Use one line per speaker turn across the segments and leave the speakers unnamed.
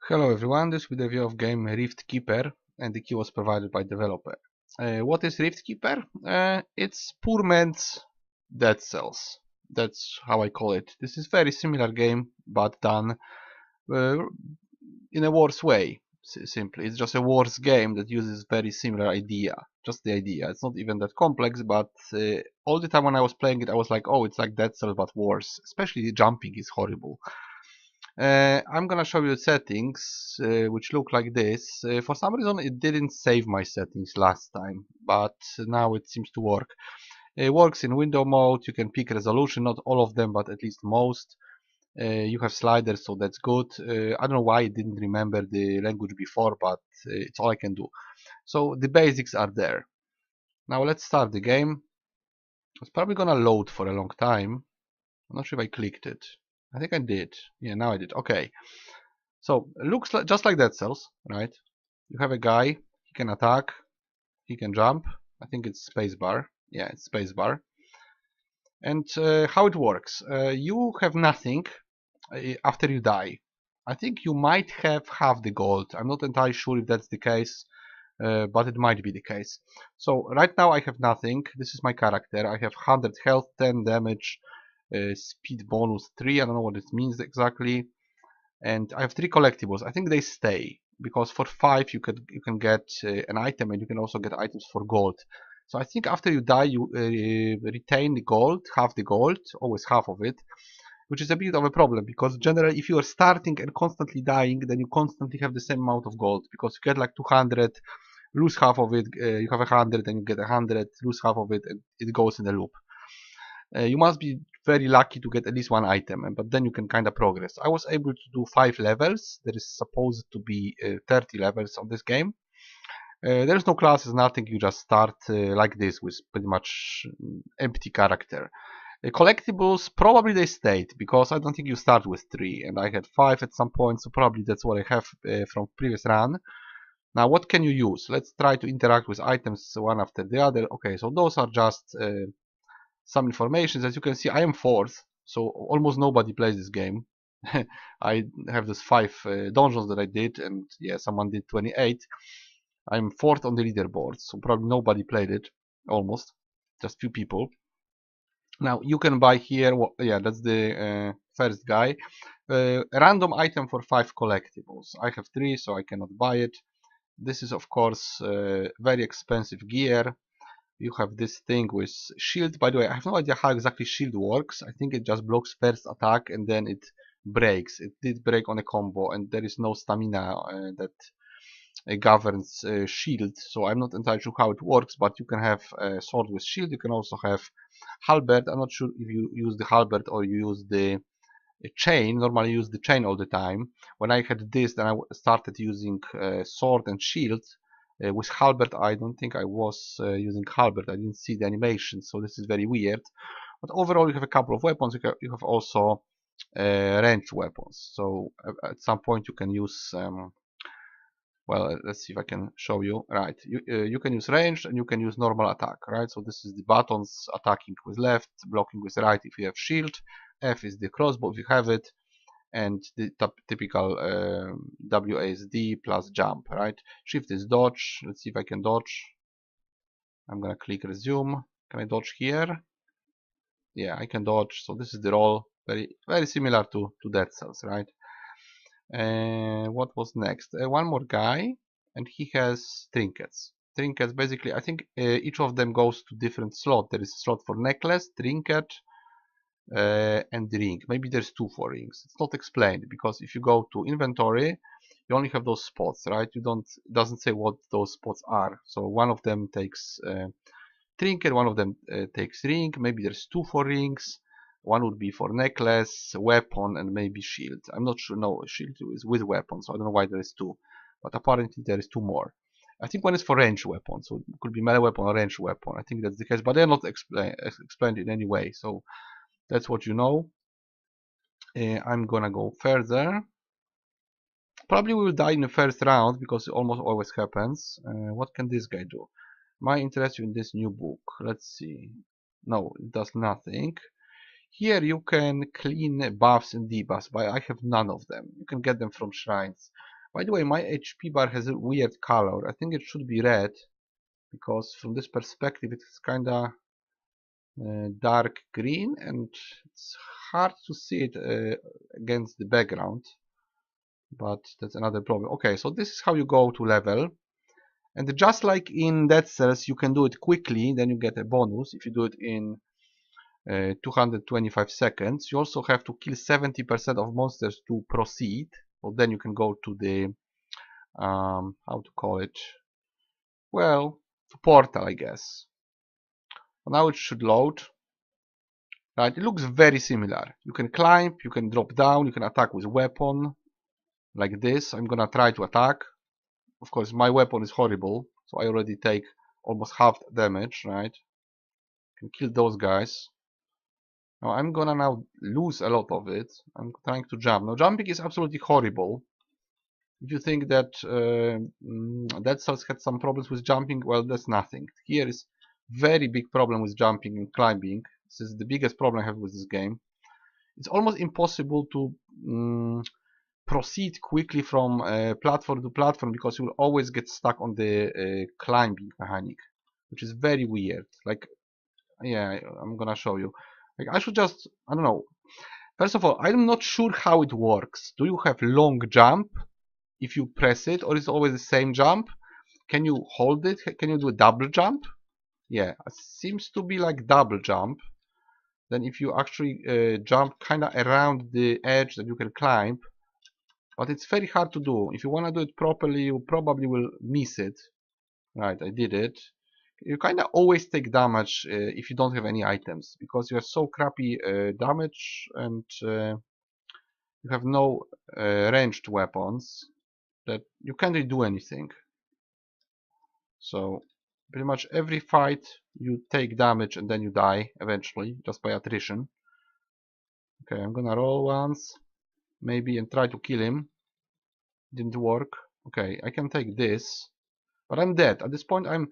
Hello everyone, this will be the review of game Rift Keeper, and the key was provided by developer. What is Rift Keeper? It's poor man's Dead Cells. That's how I call it. This is very similar game, but done uh, in a worse way. Simply, it's just a worse game that uses very similar idea. Just the idea. It's not even that complex, but all the time when I was playing it, I was like, oh, it's like Dead Cells but worse. Especially the jumping is horrible. I'm gonna show you the settings which look like this. For some reason it didn't save my settings last time, but now it seems to work. It works in window mode. You can pick resolution, not all of them, but at least most. You have sliders, so that's good. I don't know why it didn't remember the language before, but it's all I can do. So the basics are there. Now let's start the game. It's probably gonna load for a long time. I'm not sure if I clicked it. I think I did. Yeah, now I did. Okay. So it looks like, just like Dead Cells, right? You have a guy, he can attack, he can jump. I think it's spacebar. Yeah, it's spacebar. And how it works? You have nothing after you die. I think you might have half the gold. I'm not entirely sure if that's the case, but it might be the case. So right now I have nothing. This is my character. I have 100 health, 10 damage, speed bonus 3. I don't know what it means exactly. And I have 3 collectibles. I think they stay because for 5 you can get an item, and you can also get items for gold. So I think after you die you retain the gold, half the gold, always half of it, which is a bit of a problem because generally if you are starting and constantly dying, then you constantly have the same amount of gold because you get like 200, lose half of it, you have 100 and you get 100, lose half of it, and it goes in a loop. You must be very lucky to get at least one item, but then you can kind of progress. I was able to do 5 levels. There is supposed to be 30 levels on this game. There's no classes, nothing. You just start like this with pretty much empty character. Collectibles, probably they stayed because I don't think you start with 3, and I had 5 at some point, so probably that's what I have from previous run. Now, what can you use? Let's try to interact with items one after the other. Okay, so those are just some information. As you can see, I am 4th, so almost nobody plays this game. I have this 5 dungeons that I did, and yeah, someone did 28. I'm 4th on the leaderboard, so probably nobody played it, almost, just few people. Now you can buy here, yeah, that's the first guy. Random item for 5 collectibles. I have 3, so I cannot buy it. This is of course very expensive gear. You have this thing with shield. By the way, I have no idea how exactly shield works. I think it just blocks first attack and then it breaks. It did break on a combo, and there is no stamina that governs shield. So I'm not entirely sure how it works, but you can have a sword with shield. You can also have halberd. I'm not sure if you use the halberd or you use the chain. Normally I use the chain all the time. When I had this, then I started using sword and shield. With halberd, I don't think I was using halberd. I didn't see the animation, so this is very weird. But overall, you have a couple of weapons. You have also ranged weapons. So at some point you can use. Well, let's see if I can show you. Right, you can use ranged and you can use normal attack. Right, so this is the buttons: attacking with left, blocking with right if you have shield. F is the crossbow if you have it, and the typical WASD plus jump, right? Shift is dodge. Let's see if I can dodge. I'm gonna click resume. Can I dodge here? Yeah, I can dodge. So this is the roll. Very similar to Dead Cells, right? What was next? One more guy, and he has trinkets. Trinkets, basically, I think each of them goes to different slot. There is a slot for necklace, trinket, and ring. Maybe there's 2 for rings. It's not explained because if you go to inventory, you only have those spots, right? It doesn't say what those spots are. So one of them takes trinket, one of them takes ring. Maybe there's 2 for rings. One would be for necklace, weapon, and maybe shield. I'm not sure. No, shield is with weapon, so I don't know why there is 2. But apparently there is 2 more. I think one is for range weapon, so it could be melee weapon or range weapon. I think that's the case, but they're not explained in any way. So that's what you know. I'm gonna go further. Probably we will die in the first round because it almost always happens. What can this guy do? Am I interested in this new book? Let's see. No, it does nothing. Here you can clean buffs and debuffs, but I have none of them. You can get them from shrines. By the way, my HP bar has a weird color. I think it should be red, because from this perspective it's kinda dark green and it's hard to see it against the background, but that's another problem. Okay, so this is how you go to level, and just like in Dead Cells you can do it quickly, then you get a bonus if you do it in 225 seconds. You also have to kill 70% of monsters to proceed, well then you can go to the how to call it, well, to portal, I guess. Now it should load. Right, it looks very similar. You can climb, you can drop down, you can attack with weapon, like this. I'm gonna try to attack. Of course, my weapon is horrible, so I already take almost half damage, right? Can kill those guys. Now I'm gonna lose a lot of it. I'm trying to jump. Now jumping is absolutely horrible. If you think that Dead Cells had some problems with jumping, well, that's nothing. Here is very big problem with jumping and climbing. This is the biggest problem I have with this game. It's almost impossible to proceed quickly from platform to platform, because you will always get stuck on the climbing mechanic, which is very weird. Like, yeah, I'm gonna show you. Like, I should just, I don't know. First of all, I'm not sure how it works. Do you have long jump if you press it, or is it always the same jump? Can you hold it? Can you do a double jump? Yeah, it seems to be like double jump. Then if you actually jump kind of around the edge that you can climb, but it's very hard to do. If you want to do it properly, you probably will miss it. Right, I did it. You kind of always take damage if you don't have any items, because you have so crappy damage, and you have no ranged weapons that you can't really do anything. So pretty much every fight you take damage and then you die eventually, just by attrition. Okay, I'm gonna roll once, maybe, and try to kill him. Didn't work. Okay, I can take this, but I'm dead. At this point I'm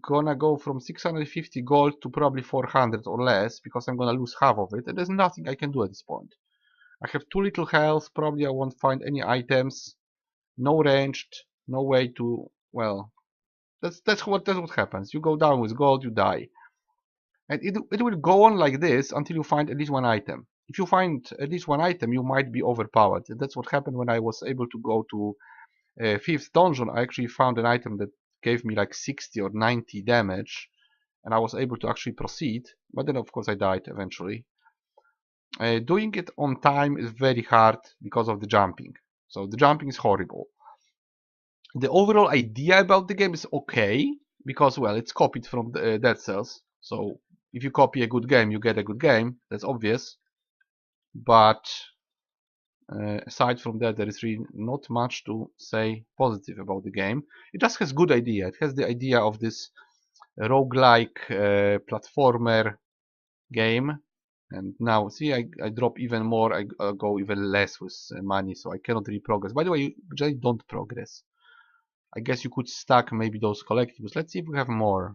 gonna go from 650 gold to probably 400 or less, because I'm gonna lose half of it, and there's nothing I can do at this point. I have too little health, probably I won't find any items, no ranged, no way to, well, that's what happens. You go down with gold, you die. And it will go on like this until you find at least one item. If you find at least one item, you might be overpowered. And that's what happened when I was able to go to 5th dungeon. I actually found an item that gave me like 60 or 90 damage, and I was able to actually proceed. But then of course I died eventually. Doing it on time is very hard because of the jumping. So the jumping is horrible. The overall idea about the game is okay, because, well, it's copied from Dead Cells. So if you copy a good game, you get a good game. That's obvious. But aside from that, there is really not much to say positive about the game. It just has good idea. It has the idea of this roguelike platformer game. And now, see, I drop even more. I go even less with money, so I cannot really progress. By the way, you just don't progress. I guess you could stack maybe those collectibles. Let's see if we have more.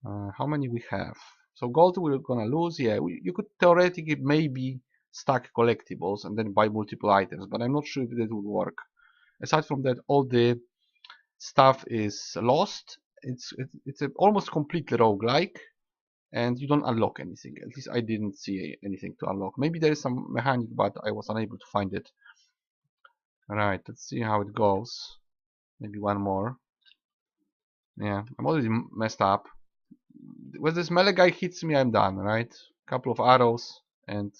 How many we have? So gold we're gonna lose. Yeah, you could theoretically maybe stack collectibles and then buy multiple items, but I'm not sure if that would work. Aside from that, all the stuff is lost. It's almost completely roguelike, and you don't unlock anything. At least I didn't see anything to unlock. Maybe there is some mechanic, but I was unable to find it. Alright, let's see how it goes. Maybe one more. Yeah, I'm already messed up. When this melee guy hits me, I'm done, right? Couple of arrows and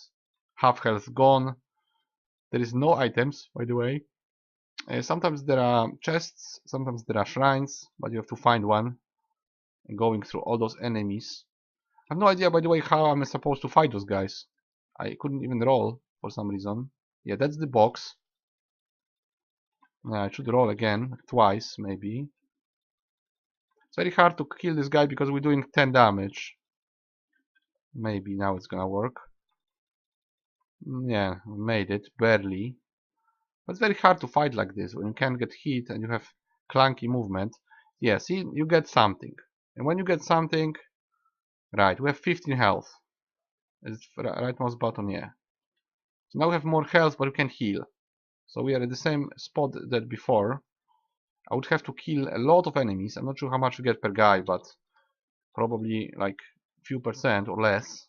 half health gone. There is no items, by the way. Sometimes there are chests, sometimes there are shrines, but you have to find one. And going through all those enemies. I have no idea, by the way, how I'm supposed to fight those guys. I couldn't even roll for some reason. Yeah, that's the box. I should roll again, twice maybe. It's very hard to kill this guy because we're doing 10 damage. Maybe now it's gonna work. Yeah, we made it, barely. But it's very hard to fight like this when you can't get hit and you have clunky movement. Yeah, see, you get something. And when you get something... Right, we have 15 health. It's right mouse button, yeah. So now we have more health, but we can heal. So we are at the same spot that before. I would have to kill a lot of enemies. I'm not sure how much you get per guy, but probably like few percent or less.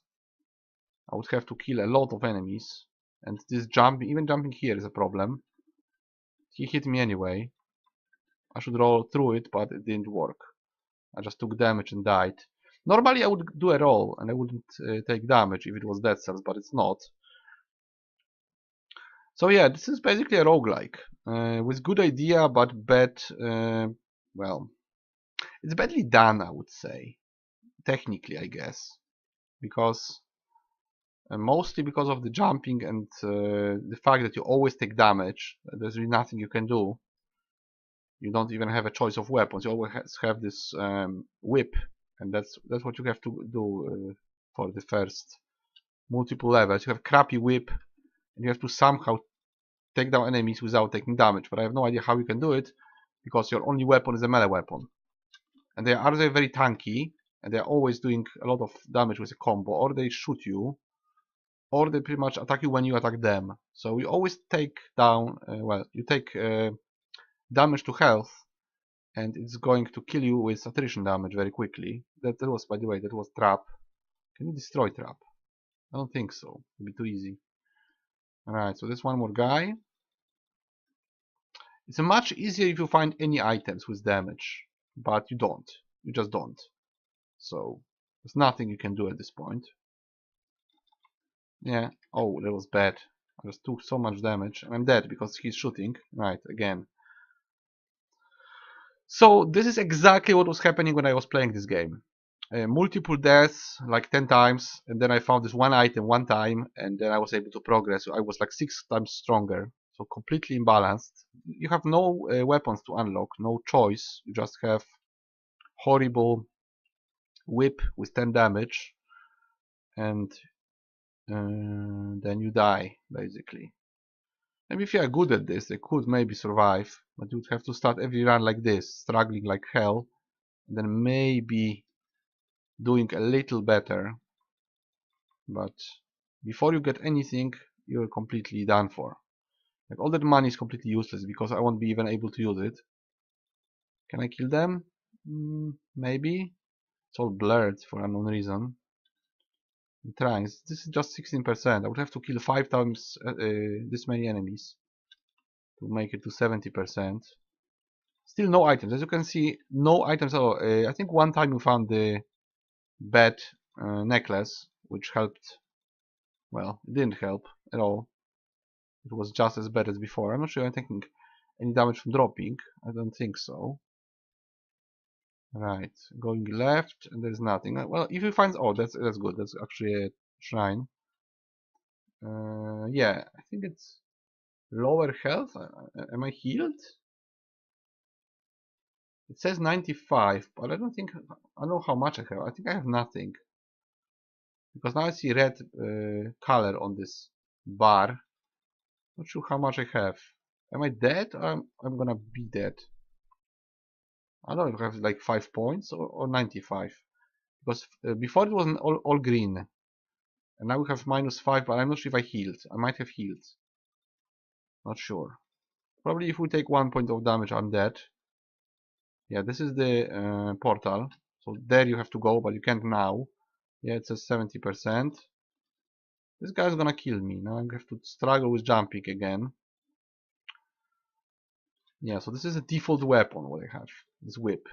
I would have to kill a lot of enemies. And this jumping, even jumping here is a problem. He hit me anyway. I should roll through it, but it didn't work. I just took damage and died. Normally I would do a roll and I wouldn't take damage if it was Dead Cells, but it's not. So yeah, this is basically a roguelike. With good idea, but bad, well, it's badly done, I would say. Technically, I guess. Because, mostly because of the jumping and the fact that you always take damage. There's really nothing you can do. You don't even have a choice of weapons. You always have this whip, and that's what you have to do for the first multiple levels. You have crappy whip, and you have to somehow take down enemies without taking damage. But I have no idea how you can do it, because your only weapon is a melee weapon, and they are either very tanky, and they're always doing a lot of damage with a combo, or they shoot you, or they pretty much attack you when you attack them. So you always take down, well, you take damage to health, and it's going to kill you with attrition damage very quickly. That was, by the way, that was trap. Can you destroy trap? I don't think so. It'd be too easy. Alright, so there's one more guy. It's much easier if you find any items with damage, but you don't. You just don't. So there's nothing you can do at this point. Yeah. Oh, that was bad. I just took so much damage, and I'm dead because he's shooting. Right, again. So this is exactly what was happening when I was playing this game. Multiple deaths, like 10 times, and then I found this one item one time, and then I was able to progress. So I was like 6 times stronger. So completely imbalanced. You have no weapons to unlock, no choice. You just have horrible whip with 10 damage, and then you die, basically. And if you are good at this, they could maybe survive, but you'd have to start every run like this, struggling like hell, and then maybe doing a little better. But before you get anything, you're completely done for. Like, all that money is completely useless because I won't be even able to use it. Can I kill them? Maybe. It's all blurred for unknown reason. I'm trying. This is just 16%. I would have to kill 5 times this many enemies to make it to 70%. Still no items. As you can see, no items at all. I think one time we found the bad necklace, which helped. Well, it didn't help at all. It was just as bad as before. I'm not sure I'm taking any damage from dropping. I don't think so. Right, going left, and there's nothing. Well, if you find, oh, that's good. That's actually a shrine. Yeah, I think it's lower health. Am I healed? It says 95, but I don't think, I don't know how much I have. I think I have nothing. Because now I see red color on this bar. Not sure how much I have. Am I dead? Or I'm gonna be dead. I don't know if I have like 5 points or 95. Because before it was all green. And now we have -5, but I'm not sure if I healed. I might have healed. Not sure. Probably if we take 1 point of damage, I'm dead. Yeah, this is the portal. So there you have to go, but you can't now. Yeah, it says 70%. This guy's gonna kill me. Now I have to struggle with jumping again. Yeah, so this is a default weapon what I have. This whip.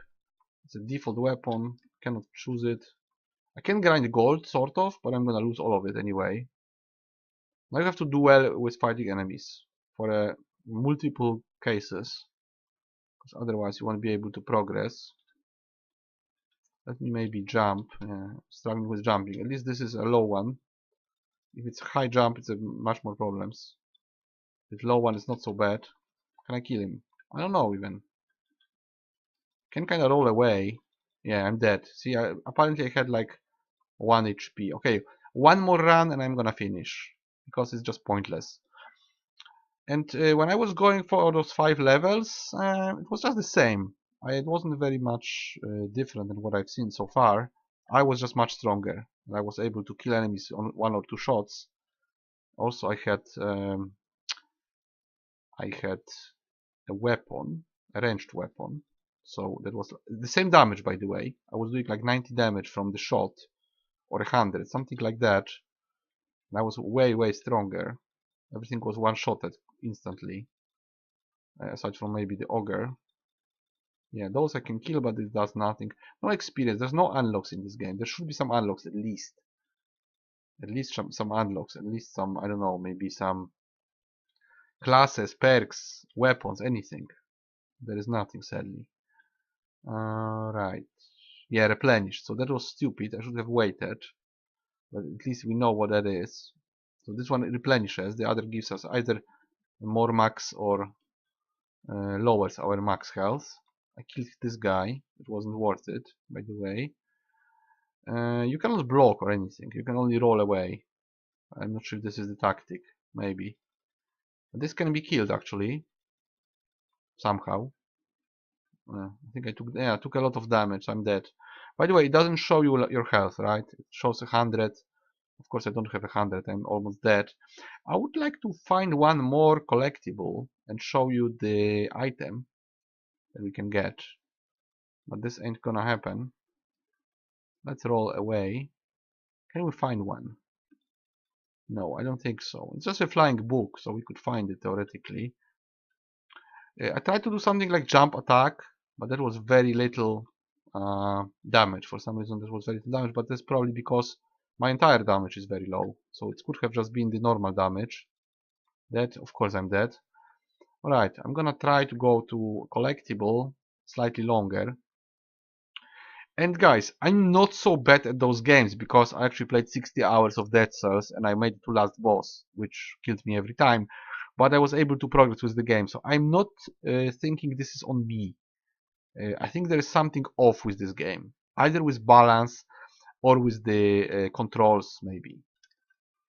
It's a default weapon. Cannot choose it. I can grind gold, sort of, but I'm gonna lose all of it anyway. Now you have to do well with fighting enemies for multiple cases, because otherwise you won't be able to progress. Let me maybe jump. Struggling with jumping. At least this is a low one. If it's a high jump, it's a much more problems. This low one is not so bad. Can I kill him? I don't know even. Can kind of roll away. Yeah, I'm dead. See, apparently I had like 1 HP. Okay, one more run and I'm gonna finish. Because it's just pointless. And when I was going for those 5 levels, it was just the same. It wasn't very much different than what I've seen so far. I was just much stronger. And I was able to kill enemies on 1 or 2 shots. Also, I had I had a weapon, a ranged weapon. So that was the same damage, by the way. I was doing like 90 damage from the shot, or 100, something like that. And I was way stronger. Everything was one-shotted instantly, aside from maybe the ogre. Yeah, those I can kill, but it does nothing. No experience. There's no unlocks in this game. There should be some unlocks at least. At least some unlocks. At least some, I don't know, maybe some classes, perks, weapons, anything. There is nothing, sadly. Right. Yeah, replenished. So that was stupid. I should have waited. But at least we know what that is. So this one replenishes. The other gives us either more max or lowers our max health. I killed this guy. It wasn't worth it, by the way. You cannot block or anything. You can only roll away. I'm not sure if this is the tactic. Maybe. But this can be killed, actually. Somehow. I think I took a lot of damage. I'm dead. By the way, it doesn't show you your health, right? It shows 100. Of course, I don't have 100. I'm almost dead. I would like to find one more collectible and show you the item that we can get. But this ain't gonna happen. Let's roll away. Can we find one? No, I don't think so. It's just a flying book, so we could find it theoretically. I tried to do something like jump attack, but that was very little damage. For some reason, that was very little damage, but that's probably because my entire damage is very low. So it could have just been the normal damage. Dead, of course I'm dead. Alright, I'm gonna try to go to collectible slightly longer. And guys, I'm not so bad at those games because I actually played 60 hours of Dead Cells and I made it to last boss, which killed me every time. But I was able to progress with the game, so I'm not thinking this is on me. I think there is something off with this game, either with balance or with the controls, maybe.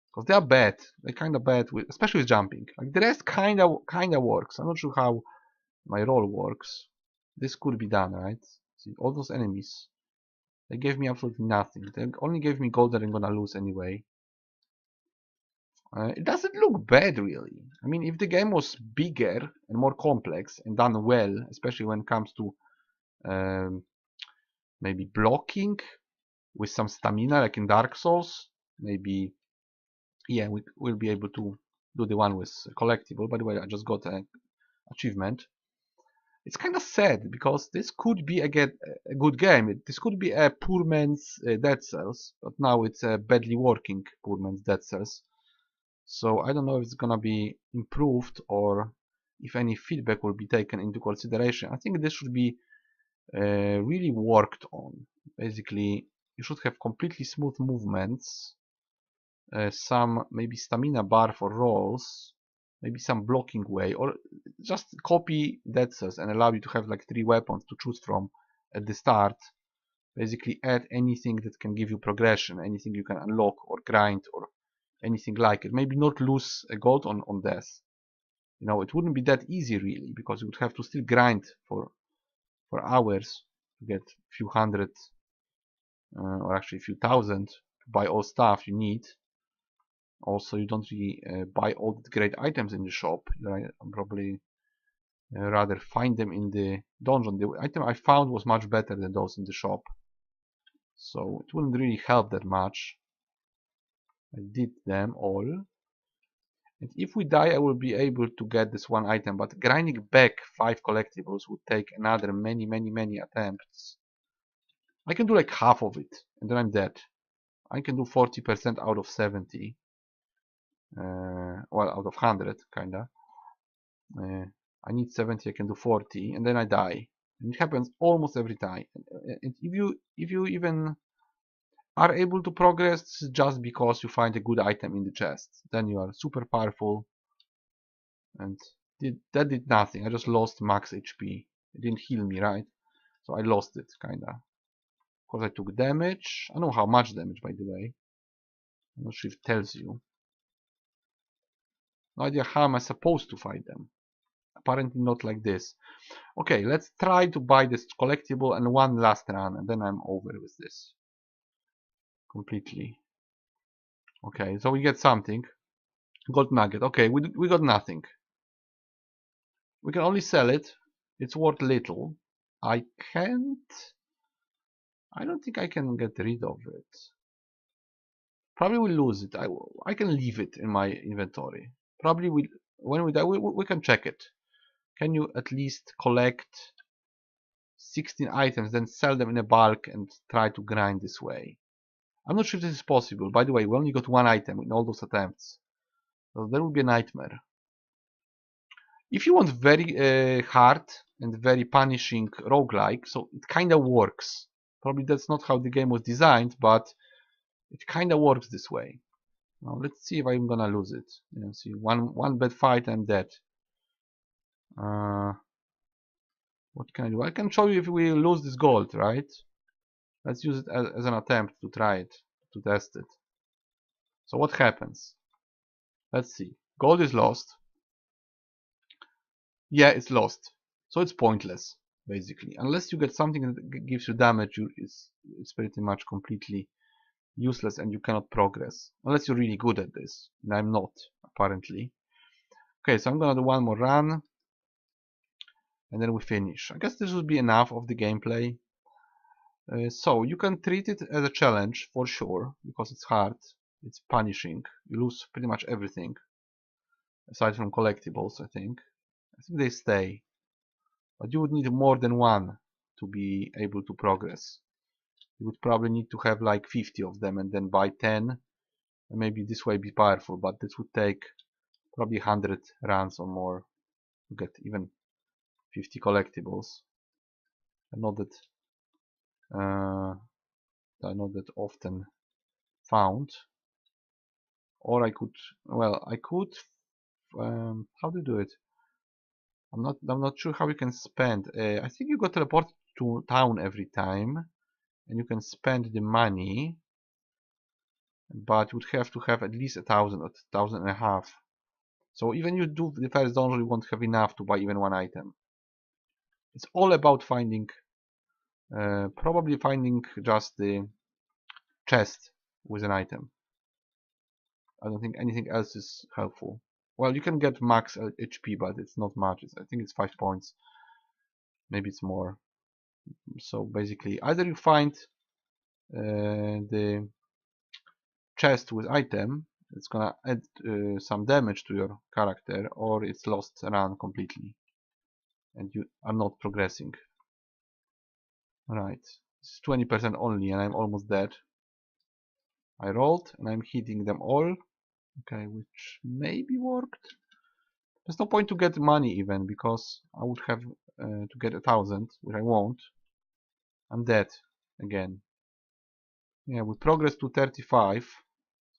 Because they are bad. They're kind of bad, especially with jumping. Like the rest kind of works. I'm not sure how my roll works. This could be done, right? See, all those enemies. They gave me absolutely nothing. They only gave me gold that I'm gonna lose anyway. It doesn't look bad, really. I mean, if the game was bigger and more complex and done well, especially when it comes to maybe blocking with some stamina, like in Dark Souls, maybe, yeah, we'll be able to do the one with collectible. By the way, I just got an achievement. It's kind of sad because this could be a good game. This could be a poor man's Dead Cells, but now it's a badly working poor man's Dead Cells. So I don't know if it's gonna be improved or if any feedback will be taken into consideration. I think this should be really worked on. Basically, you should have completely smooth movements, some maybe stamina bar for rolls, maybe some blocking way, or just copy Dead Cells and allow you to have like 3 weapons to choose from at the start. Basically add anything that can give you progression, anything you can unlock or grind or anything like it. Maybe not lose a gold on death. You know, it wouldn't be that easy really, because you would have to still grind for hours to get a few hundred or actually a few thousand to buy all stuff you need. Also, you don't really buy all the great items in the shop. You probably rather find them in the dungeon. The item I found was much better than those in the shop, so it wouldn't really help that much. I did them all. And if we die, I will be able to get this one item, but grinding back 5 collectibles would take another many attempts. I can do like half of it, and then I'm dead. I can do 40% out of 70. Well, out of 100, kinda. I need 70, I can do 40, and then I die. And it happens almost every time. And if you even are able to progress just because you find a good item in the chest, then you are super powerful. And that did nothing. I just lost max HP. It didn't heal me, right? So I lost it, kinda. Because I took damage. I know how much damage, by the way. I'm not sure if it tells you. No idea how am I supposed to fight them. Apparently not like this. Okay, let's try to buy this collectible and one last run, and then I'm over with this. Completely. Okay, so we get something. Gold nugget. Okay, we got nothing. We can only sell it. It's worth little. I don't think I can get rid of it. Probably will lose it. I can leave it in my inventory. Probably when we die, we can check it. Can you at least collect 16 items, then sell them in a bulk and try to grind this way? I'm not sure if this is possible. By the way, we only got one item in all those attempts. So that would be a nightmare. If you want very hard and very punishing roguelike, so it kinda works. Probably that's not how the game was designed, but it kinda works this way. Now let's see if I'm gonna lose it. See, one bad fight, I'm dead. What can I do? I can show you if we lose this gold, right? Let's use it as an attempt to try it, to test it. So what happens? Let's see. Gold is lost. Yeah, it's lost. So it's pointless, basically. Unless you get something that gives you damage, it's pretty much completely useless and you cannot progress. Unless you're really good at this. And I'm not, apparently. Okay, so I'm gonna do one more run. And then we finish. I guess this would be enough of the gameplay. So you can treat it as a challenge for sure, because it's hard, it's punishing. You lose pretty much everything, aside from collectibles. I think they stay, but you would need more than one to be able to progress. You would probably need to have like 50 of them and then buy 10, and maybe this way be powerful, but this would take probably 100 runs or more to get even 50 collectibles. And not that are not that often found. Or I could, well, I could, how do you do it? I'm not sure how you can spend. I think you got teleported to town every time, and you can spend the money, but you would have to have at least 1,000 or 1,500. So even you do the first dungeon, you won't have enough to buy even one item. It's all about finding, probably finding just the chest with an item. I don't think anything else is helpful. Well, you can get max HP, but it's not much. I think it's 5 points. Maybe it's more. So basically, either you find the chest with item, it's gonna add some damage to your character, or it's lost run completely, and you are not progressing. Right, it's 20% only, and I'm almost dead. I rolled, and I'm hitting them all. Okay, which maybe worked. There's no point to get money even, because I would have to get 1,000, which I won't. I'm dead again. Yeah, we progressed to 35,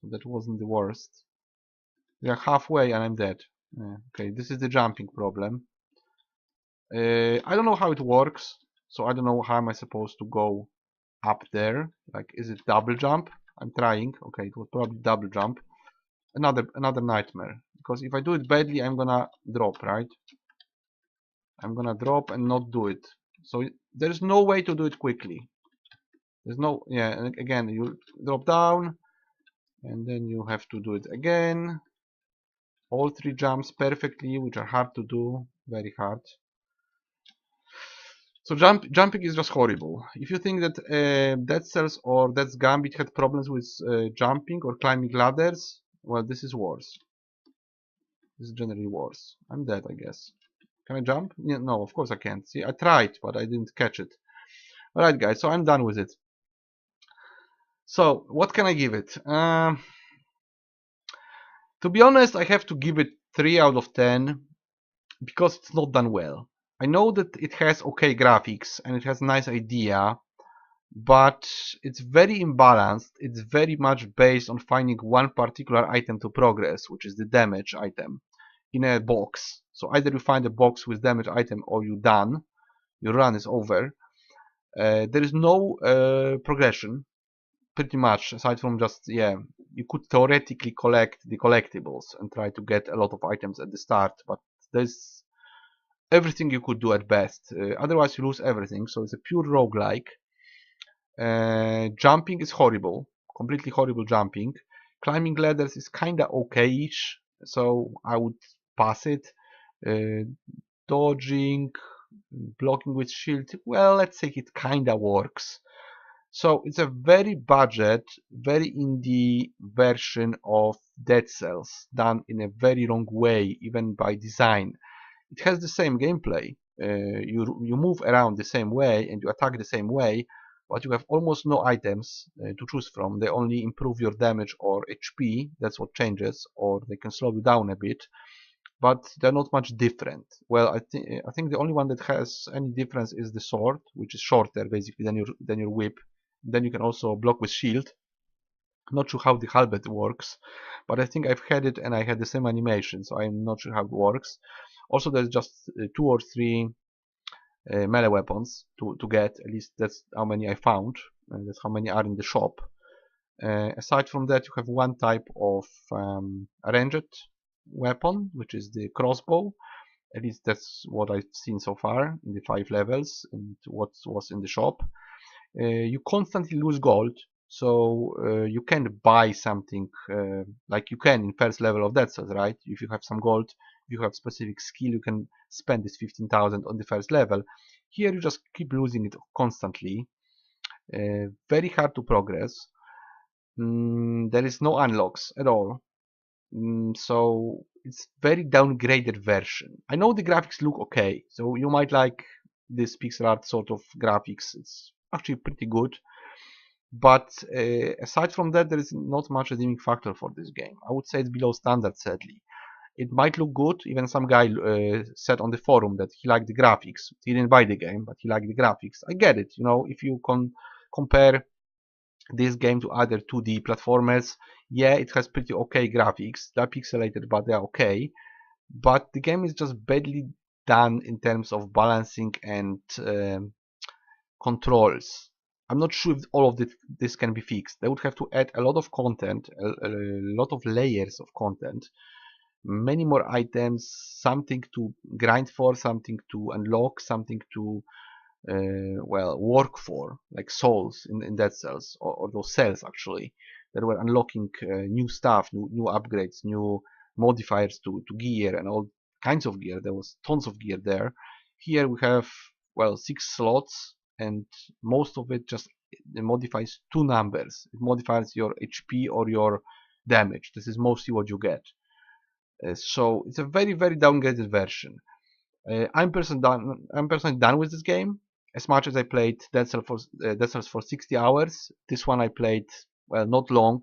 so that wasn't the worst. We are halfway and I'm dead. Okay, this is the jumping problem. I don't know how it works, so I don't know how am I supposed to go up there. Like, is it double jump? I'm trying. Okay, it was probably double jump. Another nightmare, because if I do it badly, I'm gonna drop, right? I'm gonna drop and not do it. So there's no way to do it quickly. There's no, yeah, and again, you drop down, and then you have to do it again. All 3 jumps perfectly, which are hard to do, very hard. So jumping is just horrible. If you think that Dead Cells or Death's Gambit had problems with jumping or climbing ladders, well, this is worse. This is generally worse. I'm dead, I guess. Can I jump? Yeah, no, of course I can't. See, I tried, but I didn't catch it. Alright, guys, so I'm done with it. So, what can I give it? To be honest, I have to give it 3 out of 10 because it's not done well. I know that it has okay graphics and it has a nice idea, but it's very imbalanced. It's very much based on finding one particular item to progress, which is the damage item, in a box. So either you find a box with damage item or you're done. Your run is over. There is no progression, pretty much, aside from just, yeah, you could theoretically collect the collectibles and try to get a lot of items at the start, but there's everything you could do at best. Otherwise you lose everything, so it's a pure roguelike. Jumping is horrible, completely horrible jumping. Climbing ladders is kinda okay-ish, so I would pass it. dodging, blocking with shield, well, let's say it kinda works. So it's a very budget, very indie version of Dead Cells, done in a very wrong way, even by design. It has the same gameplay. You move around the same way and you attack the same way, but you have almost no items to choose from. They only improve your damage or HP, that's what changes, or they can slow you down a bit, but they're not much different. Well, I think the only one that has any difference is the sword, which is shorter basically than your whip. Then you can also block with shield. Not sure how the halberd works, but I think I've had it and I had the same animation, so I'm not sure how it works. Also, there's just 2 or 3 melee weapons to get. At least that's how many I found, and that's how many are in the shop. Aside from that, you have one type of ranged weapon, which is the crossbow. At least that's what I've seen so far in the 5 levels and what was in the shop. You constantly lose gold, so you can't buy something like you can in first level of Dead Cells, right? If you have some gold, if you have specific skill, you can spend this 15,000 on the first level. Here you just keep losing it constantly. Very hard to progress. There is no unlocks at all. So it's very downgraded version. I know the graphics look okay, so you might like this pixel art sort of graphics. It's actually pretty good. But aside from that, there is not much redeeming factor for this game. I would say it's below standard, sadly. It might look good. Even some guy said on the forum that he liked the graphics. He didn't buy the game, but he liked the graphics. I get it. You know, if you compare this game to other 2D platformers, yeah, it has pretty okay graphics. They're pixelated, but they're okay. But the game is just badly done in terms of balancing and controls. I'm not sure if all of this can be fixed. They would have to add a lot of content, a lot of layers of content, many more items, something to grind for, something to unlock, something to well, work for, like souls in Dead Cells, or those cells actually, that were unlocking new stuff, new upgrades, new modifiers to gear and all kinds of gear. There was tons of gear there. Here we have, well, 6 slots, and most of it just modifies 2 numbers. It modifies your HP or your damage. This is mostly what you get. So it's a very, very downgraded version. I'm personally done with this game. As much as I played Dead Cells for 60 hours, this one I played, well, not long,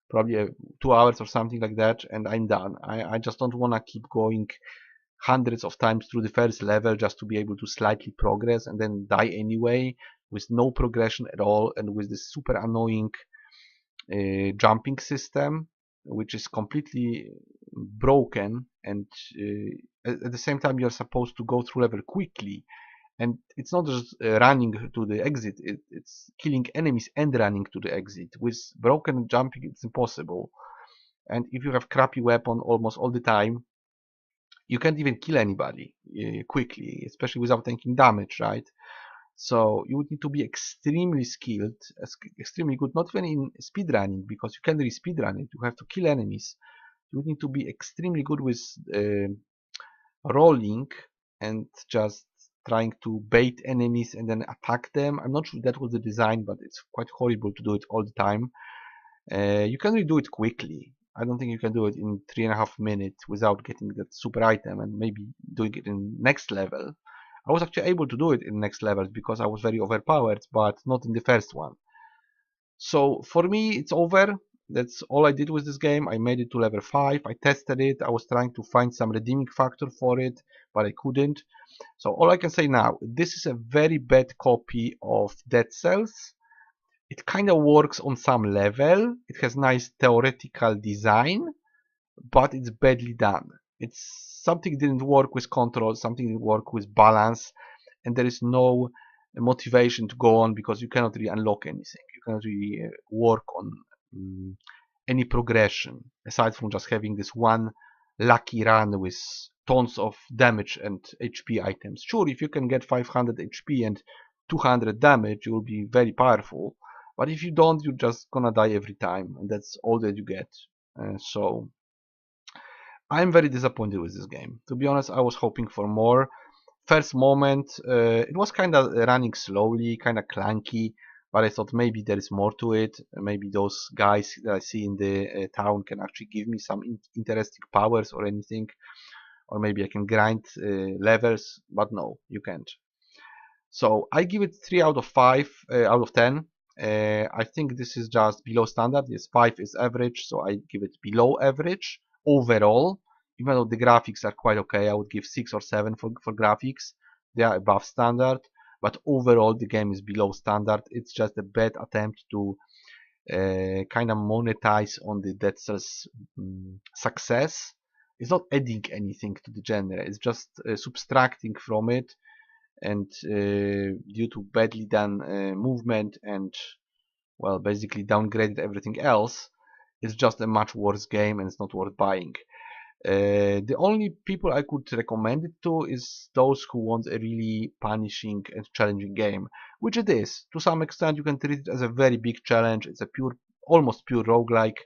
probably 2 hours or something like that, and I'm done. I just don't want to keep going hundreds of times through the first level just to be able to slightly progress and then die anyway, with no progression at all, and with this super annoying jumping system, which is completely broken, and at the same time you're supposed to go through level quickly, and it's not just running to the exit, it's killing enemies and running to the exit. With broken jumping it's impossible, and if you have crappy weapon almost all the time, you can't even kill anybody quickly, especially without taking damage, right? So you would need to be extremely skilled, extremely good, not even in speedrunning, because you can't really speedrun it. You have to kill enemies. You would need to be extremely good with rolling and just trying to bait enemies and then attack them. I'm not sure that was the design, but it's quite horrible to do it all the time. You can really do it quickly. I don't think you can do it in 3.5 minutes without getting that super item and maybe doing it in next level. I was actually able to do it in next levels because I was very overpowered, but not in the first one. So for me, it's over. That's all I did with this game. I made it to level 5. I tested it. I was trying to find some redeeming factor for it, but I couldn't. So all I can say now, this is a very bad copy of Dead Cells. It kind of works on some level. It has nice theoretical design, but it's badly done. It's something didn't work with control, something didn't work with balance, and there is no motivation to go on because you cannot really unlock anything. You cannot really work on any progression aside from just having this one lucky run with tons of damage and HP items. Sure, if you can get 500 HP and 200 damage, you will be very powerful. But if you don't, you're just gonna die every time, and that's all that you get. So I'm very disappointed with this game. To be honest, I was hoping for more. First moment, it was kind of running slowly, kind of clunky, but I thought maybe there is more to it. Maybe those guys that I see in the town can actually give me some interesting powers or anything, or maybe I can grind levels, but no, you can't. So I give it 3 out of 5 out of 10. I think this is just below standard. Yes, 5 is average, so I give it below average overall. Even though the graphics are quite okay, I would give 6 or 7 for graphics. They are above standard, but overall the game is below standard. It's just a bad attempt to kind of monetize on the Dead Cells success. It's not adding anything to the genre. It's just subtracting from it, and due to badly done movement and, well, basically downgraded everything else, it's just a much worse game and it's not worth buying. The only people I could recommend it to is those who want a really punishing and challenging game, which it is. To some extent, you can treat it as a very big challenge. It's a almost pure roguelike,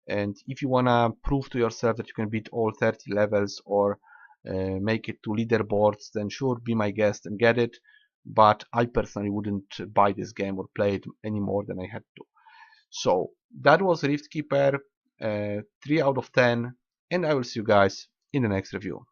and if you wanna prove to yourself that you can beat all 30 levels or make it to leaderboards, then sure, be my guest and get it. But I personally wouldn't buy this game or play it any more than I had to. So that was Rift Keeper, 3 out of 10, and I will see you guys in the next review.